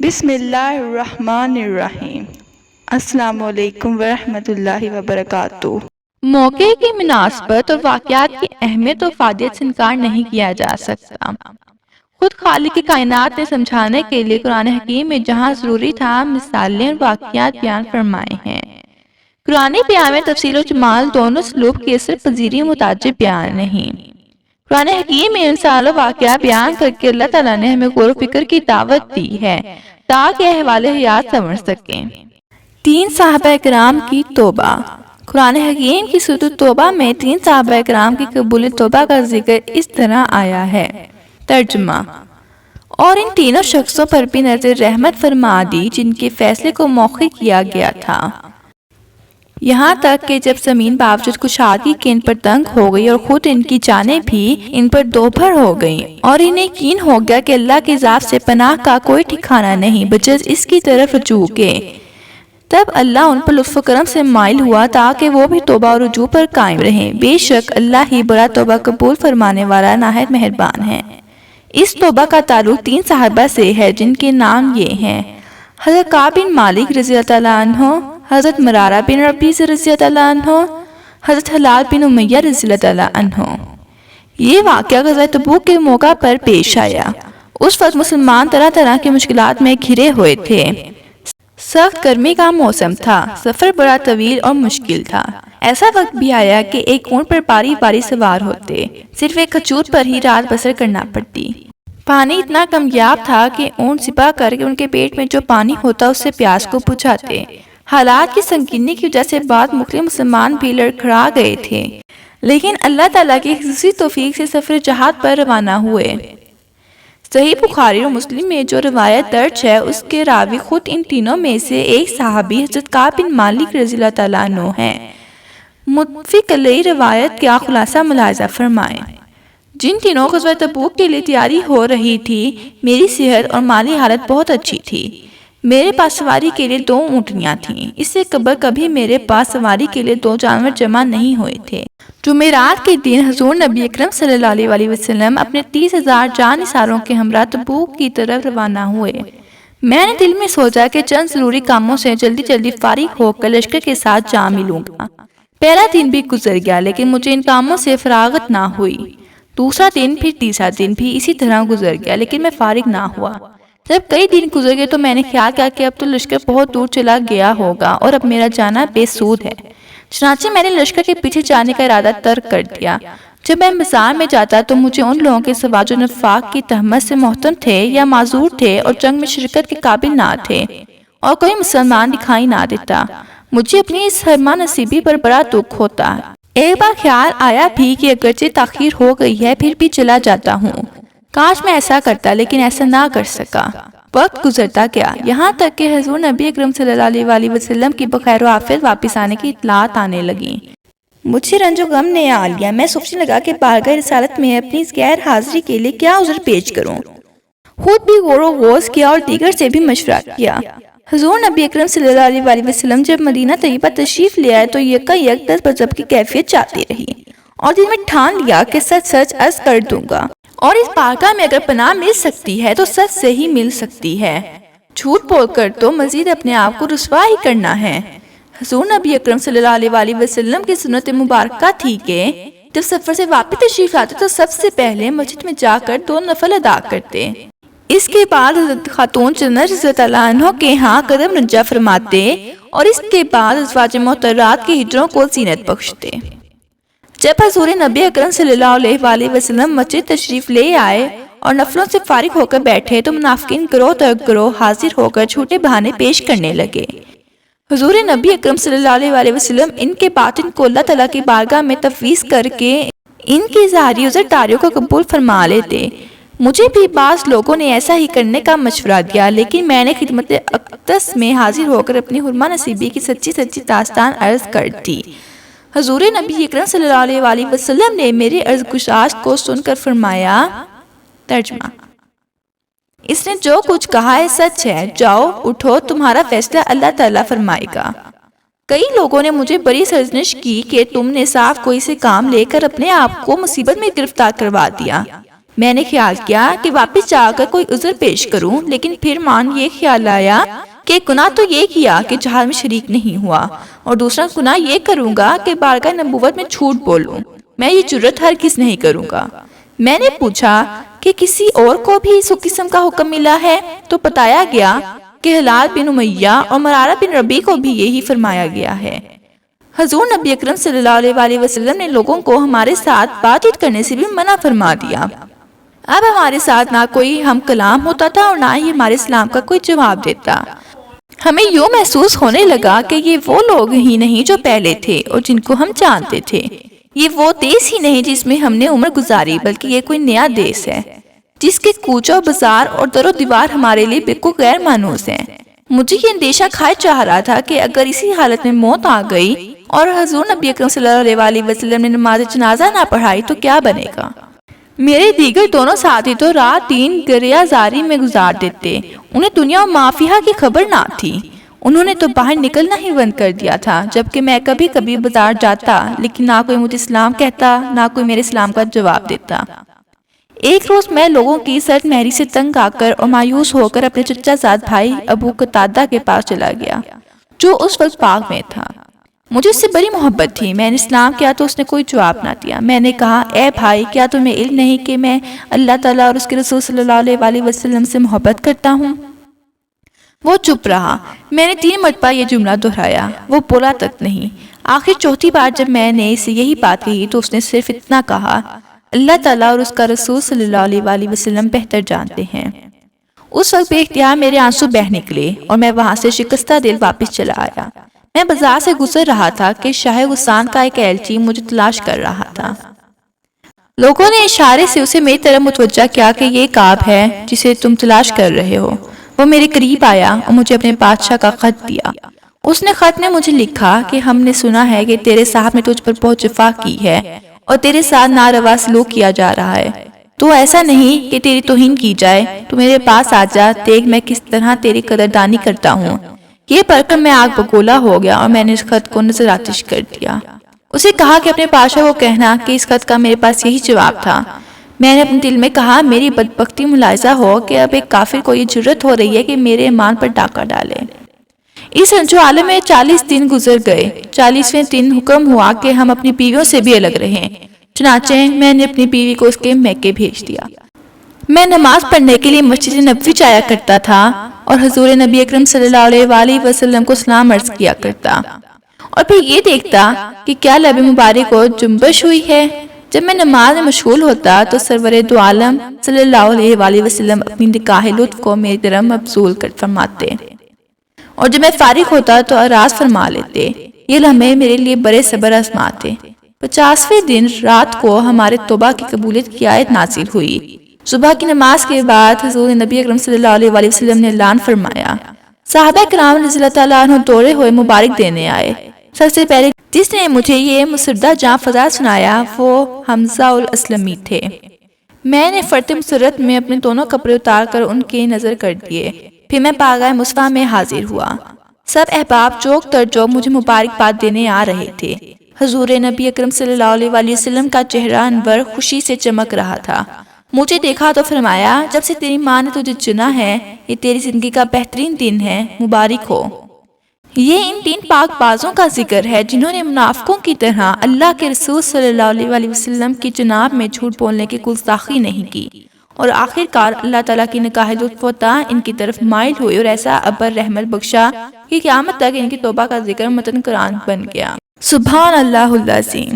بسم اللہ الرحمن الرحیم۔ السلام علیکم ورحمۃ اللہ وبرکاتہ۔ موقع کی مناسبت اور واقعات کی اہمیت و فادیت سے انکار نہیں کیا جا سکتا۔ خود خالق کائنات نے سمجھانے کے لیے قرآن حکیم میں جہاں ضروری تھا مثالیں اور واقعات بیان فرمائے ہیں۔ قرآن بیان میں تفصیل و جمال دونوں اسلوب کی اثر پذیری متعجب بیان نہیں۔ قرآن حکیم میں انسان و واقعہ بیان کر کے اللہ تعالیٰ نے ہمیں غور و فکر کی دعوت دی ہے تاکہ احوال حیات سمجھ سکیں۔ 3 صحابہ کرام کی توبہ۔ قرآن حکیم کی سورۃ التوبہ میں 3 صحابہ کرام کی قبول توبہ کا ذکر اس طرح آیا ہے۔ ترجمہ: اور ان تینوں شخصوں پر بھی نظر رحمت فرما دی جن کے فیصلے کو موخر کیا گیا تھا، یہاں تک کہ جب زمین باوجود کشادگی کے ان پر تنگ ہو گئی اور خود ان کی جانیں بھی ان پر دوبھر ہو گئیں اور انہیں یقین ہو گیا کہ اللہ کے عذاب سے پناہ کا کوئی ٹھکانہ نہیں بجز اس کی طرف رجوع کے، تب اللہ ان پر لطف و کرم سے مائل ہوا تاکہ وہ بھی توبہ اور رجوع پر قائم رہیں۔ بے شک اللہ ہی بڑا توبہ قبول فرمانے والا نہایت مہربان ہے۔ اس توبہ کا تعلق 3 صحابہ سے ہے جن کے نام یہ ہیں: حضرت کعب بن مالک رضی اللہ تعالیٰ عنہ، حضرت مرارہ بن ربیع رضی اللہ تعالیٰ عنہ، حضرت حلال بن امیہ رضی اللہ تعالیٰ عنہ۔ یہ واقعہ غزوہ تبوک کے موقع پر پیش آیا۔ اس وقت مسلمان طرح طرح کی مشکلات میں گھرے ہوئے تھے۔ سخت گرمی کا موسم تھا، سفر بڑا طویل اور مشکل تھا۔ ایسا وقت بھی آیا کہ ایک اونٹ پر باری باری سوار ہوتے، صرف ایک کھجور پر ہی رات بسر کرنا پڑتی۔ پانی اتنا کمیاب تھا کہ اونٹ ذبح کر کے ان کے پیٹ میں جو پانی ہوتا اس سے پیاس کو بجھاتے۔ حالات کی سنگینی کی وجہ سے بعض مختلف مسلمان بھی لڑکھڑا گئے تھے، لیکن اللہ تعالیٰ کی خصوصی توفیق سے سفر جہاد پر روانہ ہوئے۔ صحیح بخاری اور مسلم میں جو روایت درج ہے اس کے راوی خود ان تینوں میں سے ایک صحابی حضرت کعب بن مالک رضی اللہ تعالیٰ عنہ ہیں۔ متفق علیہ روایت کا خلاصہ ملاحظہ فرمائیں۔ جن تینوں غزوہ تبوک کے لیے تیاری ہو رہی تھی، میری صحت اور مالی حالت بہت اچھی تھی۔ میرے پاس سواری کے لیے 2 اونٹنیاں تھیں۔ اس سے قبل کبھی میرے پاس سواری کے لیے 2 جانور جمع نہیں ہوئے تھے۔ جمعرات کے دن حضور نبی اکرم صلی اللہ علیہ وسلم اپنے 30,000 جانثاروں کے ہمراہ تبوک کی طرف روانہ ہوئے۔ میں نے دل میں سوچا کہ چند ضروری کاموں سے جلدی جلدی فارغ ہو کر لشکر کے ساتھ جا ملوں گا۔ پہلا دن بھی گزر گیا لیکن مجھے ان کاموں سے فراغت نہ ہوئی۔ دوسرا دن پھر تیسرا دن بھی اسی طرح گزر گیا لیکن میں فارغ نہ ہوا۔ جب کئی دن گزر گئے تو میں نے خیال کیا کہ اب تو لشکر بہت دور چلا گیا ہوگا اور اب میرا جانا بے سود ہے۔ چنانچہ میں نے لشکر کے پیچھے جانے کا ارادہ ترک کر دیا۔ جب میں بازار میں جاتا تو مجھے ان لوگوں کے سوا جو نفاق کی تہمت سے محتم تھے یا معذور تھے اور جنگ میں شرکت کے قابل نہ تھے اور کوئی مسلمان دکھائی نہ دیتا۔ مجھے اپنی اس حرمہ نصیبی پر بڑا دکھ ہوتا۔ ایک بار خیال آیا بھی کہ اگرچہ تاخیر ہو گئی ہے پھر بھی چلا جاتا ہوں، کاش میں ایسا کرتا، لیکن ایسا نہ کر سکا۔ وقت گزرتا گیا، یہاں تک کہ حضور نبی اکرم صلی اللہ علیہ وسلم کی بخیر و عافیت واپس آنے کی اطلاعات آنے لگیں۔ مجھے رنج و غم نے آ لیا۔ میں سوچنے لگا کہ بارگاہ رسالت میں اپنی اس غیر حاضری کے لیے کیا عذر پیش کروں۔ خود بھی غور و غوض کیا اور دیگر سے بھی مشورہ کیا۔ حضور نبی اکرم صلی اللہ علیہ وسلم جب مدینہ طیبہ تشریف لے آئے تو یکا یک دست بضبط کی کیفیت چاہتی رہی اور دل میں ٹھان لیا کہ سچ سچ عرض کر دوں گا، اور اس بارگاہ میں اگر پناہ مل سکتی ہے تو سچ سے ہی مل سکتی ہے، جھوٹ بول کر تو مزید اپنے آپ کو رسوا ہی کرنا ہے۔ حضور نبی اکرم صلی اللہ علیہ وسلم کی سنت مبارکہ تھی کہ جب سفر سے واپس تشریف لاتے تو سب سے پہلے مسجد میں جا کر 2 نفل ادا کرتے۔ اس کے بعد حضرت خاتون جنت رضی اللہ عنہ کے ہاں قدم رنجہ فرماتے اور اس کے بعد ازواج محترات کے ہجروں کو زینت بخشتے۔ جب حضور نبی اکرم صلی اللہ علیہ وسلم مسجد تشریف لے آئے اور نفلوں سے فارغ ہو کر بیٹھے تو منافقین گروہ در گروہ حاضر ہو کر جھوٹے بہانے پیش کرنے لگے۔ حضور نبی اکرم صلی اللہ علیہ وسلم ان کے باطن کو اللہ تعالیٰ کی بارگاہ میں تفویض کر کے ان کی ظاہری عذر داریوں کو قبول فرما لیتے۔ مجھے بھی بعض لوگوں نے ایسا ہی کرنے کا مشورہ دیا، لیکن میں نے خدمت اقدس میں حاضر ہو کر اپنی حرمہ نصیبی کی سچی سچی داستان عرض کر دی۔ حضور نبی اکرم صلی اللہ علیہ وسلم نے میری عرض گزاشت کو سن کر فرمایا، ترجمہ: اس نے جو کچھ کہا ہے سچ ہے، جاؤ اٹھو، تمہارا فیصلہ اللہ تعالیٰ فرمائے گا۔ کئی لوگوں نے مجھے بڑی سرزنش کی کہ تم نے صاف کوئی سے کام لے کر اپنے آپ کو مصیبت میں گرفتار کروا دیا۔ میں نے خیال کیا کہ واپس جا کر کوئی عذر پیش کروں، لیکن پھر یہ خیال آیا کہ گناہ تو یہ کیا کہ جہاد میں شریک نہیں ہوا، اور دوسرا گناہ یہ کروں گا کہ بارگاہ نبوت میں جھوٹ بولوں۔ میں یہ جرت ہرگز نہیں کروں گا۔ میں نے پوچھا کہ کسی اور کو بھی اس قسم کا حکم ملا ہے، تو بتایا گیا کہ ہلال بن امیہ اور مرارہ بن ربیع کو بھی یہی فرمایا گیا ہے۔ حضور نبی اکرم صلی اللہ علیہ وسلم نے لوگوں کو ہمارے ساتھ بات چیت کرنے سے بھی منع فرما دیا۔ اب ہمارے ساتھ نہ کوئی ہم کلام ہوتا تھا اور نہ ہی ہمارے اسلام کا کوئی جواب دیتا۔ ہمیں یوں محسوس ہونے لگا کہ یہ وہ لوگ ہی نہیں جو پہلے تھے اور جن کو ہم جانتے تھے۔ یہ وہ دیس ہی نہیں جس میں ہم نے عمر گزاری، بلکہ یہ کوئی نیا دیس ہے جس کے کوچہ و بازار اور در و دیوار ہمارے لیے بالکل غیر مانوس ہیں۔ مجھے یہ اندیشہ کھائے چاہ رہا تھا کہ اگر اسی حالت میں موت آ گئی اور حضور نبی اکرم صلی اللہ علیہ وسلم نے نماز جنازہ نہ پڑھائی تو کیا بنے گا؟ میرے دیگر دونوں ساتھی تو رات دن گریہ زاری میں گزار دیتے۔ انہیں دنیا و مافیہ کی خبر نہ تھی۔ انہوں نے تو باہر نکلنا ہی بند کر دیا تھا، جبکہ میں کبھی کبھی بازار جاتا، لیکن نہ کوئی مجھے اسلام کہتا، نہ کوئی میرے اسلام کا جواب دیتا۔ ایک روز میں لوگوں کی سرد مہری سے تنگ آ کر اور مایوس ہو کر اپنے چچا زاد بھائی ابو قتادہ کے پاس چلا گیا، جو اس وقت باغ میں تھا۔ مجھے اس سے بڑی محبت تھی۔ میں نے اسلام کیا تو اس نے کوئی جواب نہ دیا۔ میں نے کہا، اے بھائی، کیا تمہیں علم نہیں کہ میں اللہ تعالیٰ اور اس کے رسول صلی اللہ علیہ وسلم سے محبت کرتا ہوں؟ وہ چپ رہا۔ میں نے 3 مرتبہ یہ جملہ دہرایا، وہ بولا تک نہیں۔ آخر چوتھی بار جب میں نے اسے یہی بات کہی تو اس نے صرف اتنا کہا، اللہ تعالیٰ اور اس کا رسول صلی اللہ علیہ وسلم بہتر جانتے ہیں۔ اس وقت بے اختیار میرے آنسو بہہ نکلے اور میں وہاں سے شکستہ دل واپس چلا آیا۔ میں بازار سے گزر رہا تھا کہ شاہ غسان کا ایک ایلچی مجھے تلاش کر رہا تھا۔ لوگوں نے اشارے سے اسے میری طرف متوجہ کیا کہ یہ کعب ہے جسے تم تلاش کر رہے ہو۔ وہ میرے قریب آیا اور مجھے اپنے بادشاہ کا خط دیا۔ اس نے خط میں مجھے لکھا کہ ہم نے سنا ہے کہ تیرے صاحب نے تجھ پر بہت جفا کی ہے اور تیرے ساتھ ناروا سلوک کیا جا رہا ہے۔ تو ایسا نہیں کہ تیری توہین کی جائے، تو میرے پاس آ جا، دیکھ میں کس طرح تیری قدردانی کرتا ہوں۔ یہ پڑھ کر میں آگ بگولا ہو گیا اور میں نے اس خط کو نظر آتش کر دیا۔ اسے کہا کہ اپنے بادشاہ کو کہنا کہ اس خط کا میرے پاس یہی جواب تھا۔ میں نے اپنے دل میں کہا، میری بدبختی ملاحظہ ہو کہ اب ایک کافر کو یہ جرت ہو رہی ہے کہ میرے ایمان پر ڈاکہ ڈالے۔ اس رنج و عالم میں 40 دن گزر گئے۔ 40ویں دن حکم ہوا کہ ہم اپنی بیویوں سے بھی الگ رہیں۔ چنانچہ میں نے اپنی بیوی کو اس کے میکے بھیج دیا۔ میں نماز پڑھنے کے لیے مسجد نبوی جایا کرتا تھا اور حضور نبی اکرم صلی اللہ علیہ وسلم کو سلام عرض کیا کرتا، اور پھر یہ دیکھتا کہ کیا لب مبارک کو جنبش ہوئی ہے۔ جب میں نماز میں مشغول ہوتا تو سرور دو عالم صلی اللہ علیہ وسلم اپنی نگاہ لطف کو میری طرف مبذول کر فرماتے، اور جب میں فارغ ہوتا تو آراز فرما لیتے۔ یہ لمحے میرے لیے بڑے صبر آزما تھے۔ 50ویں دن رات کو ہمارے توبہ کی قبولیت کی آیت نازل ہوئی۔ صبح کی نماز کے بعد حضور نبی اکرم صلی اللہ علیہ وسلم نے اعلان فرمایا۔ صحابہ کرام رضی اللہ تعالیٰ عنہ دوڑے ہوئے مبارک دینے آئے۔ سب سے پہلے جس نے مجھے یہ مسردہ جاں فضا سنایا وہ حمزہ الاسلمی تھے۔ میں نے فرط مسرت میں اپنے دونوں کپڑے اتار کر ان کی نظر کر دیے، پھر میں بارگاہ مصطفیٰ میں حاضر ہوا۔ سب احباب چوک تر چوک مجھے مبارکباد دینے آ رہے تھے۔ حضور نبی اکرم صلی اللہ علیہ وسلم کا چہرہ انور خوشی سے چمک رہا تھا۔ مجھے دیکھا تو فرمایا، جب سے تیری ماں نے تجھے چنا ہے، یہ تیری زندگی کا بہترین دن ہے، مبارک ہو۔ یہ ان 3 پاک بازوں کا ذکر ہے جنہوں نے منافقوں کی طرح اللہ کے رسول صلی اللہ علیہ وسلم کی جناب میں جھوٹ بولنے کی گستاخی نہیں کی، اور آخر کار اللہ تعالیٰ کی نگاہ لطف و عطا ان کی طرف مائل ہوئی اور ایسا ابر رحمت بخشا کہ قیامت تک ان کی توبہ کا ذکر متن قرآن بن گیا۔ سبحان اللہ العظیم۔